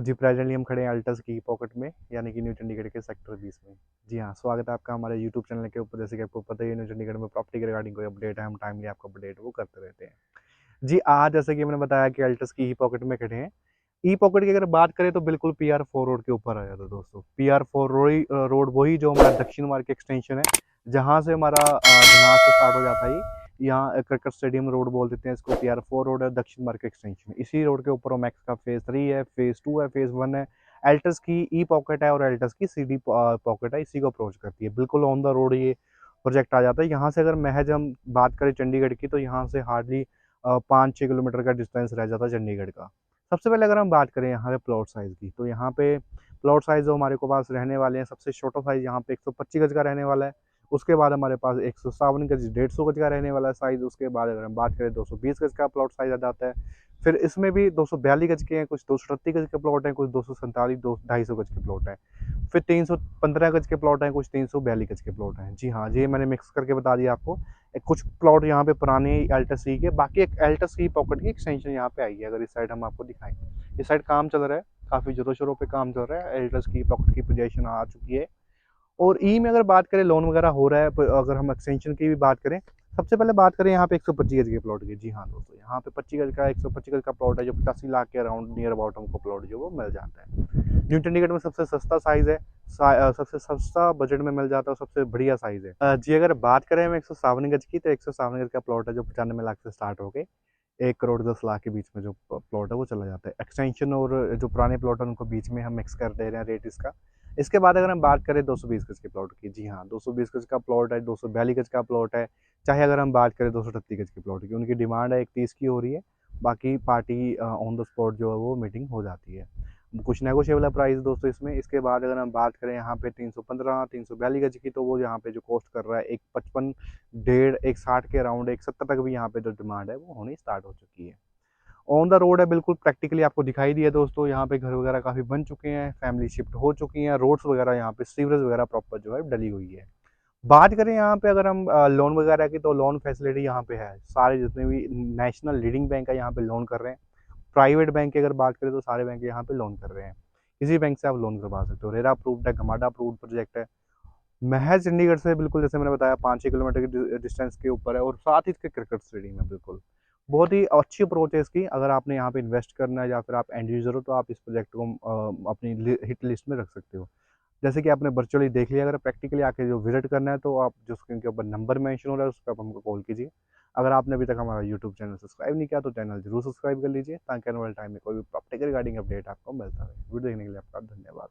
जी presently हम खड़े हैं अल्टस की पॉकेट में, यानी कि न्यू चंडीगढ़ के सेक्टर 20 में। जी हाँ, स्वागत है आपका हमारे यूट्यूब चैनल के ऊपर। जैसे कि आपको पता ही है, न्यू चंडीगढ़ में प्रॉपर्टी के रिगार्डिंग कोई अपडेट है, हम टाइमली आपको अपडेट वो करते रहते हैं। जी, आज जैसे कि मैंने बताया कि अल्टस की ई पॉकेट में खड़े हैं। ई पॉकेट की अगर बात करें तो बिल्कुल पीआर 4 रोड के ऊपर आ जाता है दोस्तों। पीआर 4 रोड वही जो हमारा दक्षिण मार्ग के एक्सटेंशन है, जहाँ से हमारा धनास से स्टार्ट हो जाता है। यहाँ क्रिकेट स्टेडियम रोड बोल देते हैं इसको। पीआर 4 रोड है, दक्षिण मार्ग का एक्सटेंशन। इसी रोड के ऊपर मैक्स का फेज़ 3 है, फेज़ 2 है, फेज़ 1 है। एल्टस की ई पॉकेट है और एल्टस की सीडी पॉकेट है, इसी को अप्रोच करती है। बिल्कुल ऑन द रोड ये प्रोजेक्ट आ जाता है। यहाँ से अगर महज हम बात करें चंडीगढ़ की, तो यहाँ से हार्डली 5-6 किलोमीटर का डिस्टेंस रह जाता है चंडीगढ़ का। सबसे पहले अगर हम बात करें यहाँ पे प्लॉट साइज़ की, तो यहाँ पे प्लॉट साइज़ जो हमारे को पास रहने वाले हैं, सबसे छोटा साइज़ यहाँ पे 125 गज का रहने वाला है। उसके बाद हमारे पास 157 गज, 150 गज का रहने वाला है साइज़। उसके बाद अगर हम बात करें 220 गज का प्लॉट साइज़ आ जाता है। फिर इसमें भी 242 गज के हैं, कुछ 238 गज के प्लॉट हैं, कुछ 247, 250 गज के प्लॉट हैं। फिर 315 गज के प्लॉट हैं, कुछ 342 गज के प्लॉट हैं। जी हाँ, ये मैंने मिक्स करके बता दिया आपको। कुछ प्लॉट यहाँ पे पुराने एल्टस ई के, बाकी एक एल्टस ई पॉकेट की एक्सटेंशन यहाँ पे आई है। अगर इस साइड हम आपको दिखाएं, इस साइड काम चल रहा है, काफ़ी जोरों शोरों पे काम चल रहा है। एल्टस की पॉकेट की पोजीशन आ चुकी है। और ई में अगर बात करें, लोन वगैरह हो रहा है। अगर हम एक्सटेंशन की भी बात करें, सबसे पहले बात करें यहाँ पे 125 गज के प्लॉट की। जी हाँ दोस्तों, यहाँ पे 25 गज का 125 गज का प्लॉट है, जो 85 लाख के अराउंड नियर अबाउट हमको प्लॉट जो वो मिल जाता है। न्यू चंडीगढ़ में सबसे सस्ता साइज़ है। सबसे सस्ता बजट में मिल जाता है, सबसे बढ़िया साइज़ है। जी अगर बात करें हम 157 गज की, तो 157 गज का प्लॉट है, जो 95 लाख से स्टार्ट होके 1 करोड़ 10 लाख के बीच में जो प्लॉट है वो चला जाता है। एक्सटेंशन और जो पुराने प्लॉट हैं उनको बीच में हम मिक्स कर दे रहे हैं रेट इसका। इसके बाद अगर हम बात करें 220 गज के प्लॉट की, जी हाँ, 220 गज का प्लॉट है, 242 गज का प्लॉट है। चाहे अगर हम बात करें 238 गज के प्लॉट की, उनकी डिमांड है 130 की हो रही है। बाकी पार्टी ऑन द स्पॉट जो है वो मीटिंग हो जाती है। कुछ नेगोशिएबल है प्राइस दोस्तों इसमें। इसके बाद अगर हम बात करें यहाँ पे 315 342 गज की, तो वो यहाँ पे जो कॉस्ट कर रहा है 155, डेढ़ 160 के अराउंड, 170 तक भी यहाँ पे जो डिमांड है वो होनी स्टार्ट हो चुकी है। ऑन द रोड है, बिल्कुल प्रैक्टिकली आपको दिखाई दिया दोस्तों। यहाँ पे घर वगैरह काफ़ी बन चुके हैं, फैमिली शिफ्ट हो चुकी हैं, रोड्स वगैरह यहाँ पे सीवरेज वगैरह प्रॉपर जो है डली हुई है। बात करें यहाँ पे अगर हम लोन वगैरह की, तो लोन फैसिलिटी यहाँ पे है। सारे जितने भी नेशनल लीडिंग बैंक है यहाँ पे लोन कर रहे हैं। प्राइवेट बैंक की अगर बात करें तो सारे बैंक यहाँ पे लोन कर रहे हैं। किसी बैंक से आप लोन करवा सकते हो। रेरा अप्रूव्ड है, गमाडा अप्रूव्ड प्रोजेक्ट है। महज चंडीगढ़ से बिल्कुल, जैसे मैंने बताया, 5-6 किलोमीटर की डिस्टेंस के ऊपर है, और साथ ही इसके क्रिकेट स्टेडियम है। बिल्कुल बहुत ही अच्छी अप्रोच है इसकी। अगर आपने यहाँ पे इन्वेस्ट करना है या फिर आप एंड यूजर हो, तो आप इस प्रोजेक्ट को अपनी हिट लिस्ट में रख सकते हो। जैसे कि आपने वर्चुअली देख लिया, अगर प्रैक्टिकली आके जो विजिट करना है, तो आप जो स्क्रीन के ऊपर नंबर मेंशन हो रहा है उस पर आप हमको कॉल कीजिए। अगर आपने अभी तक हमारा यूट्यूब चैनल सब्सक्राइब नहीं किया, तो चैनल जरूर सब्सक्राइब कर लीजिए, ताकि आने वाले टाइम में कोई भी प्रॉपर्टी के रिगार्डिंग अपडेट आपको मिलता रहे। वीडियो देखने के लिए आपका धन्यवाद।